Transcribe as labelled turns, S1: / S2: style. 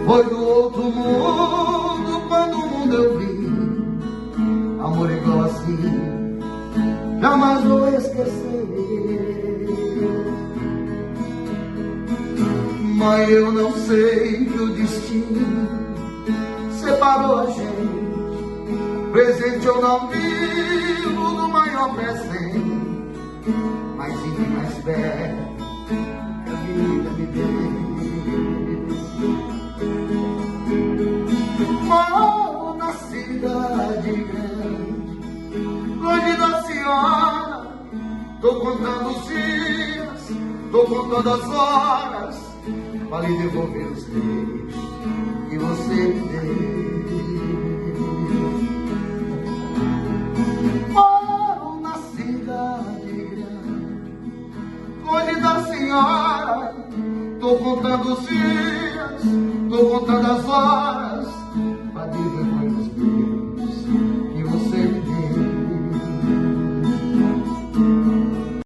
S1: Foi do outro mundo, quando o mundo eu vi. Amor igual assim, jamais vou esquecer. Mas eu não sei que o destino separou a gente. Presente eu não vivo do maior presente, mas sinto mais perto que a vida me deu. Moro na cidade grande, longe da senhora. Tô contando os dias, tô contando as horas, para lhe devolver os beijos que você me deu. Moro na cidade grande, longe da senhora. Tô contando os dias, tô contando as horas,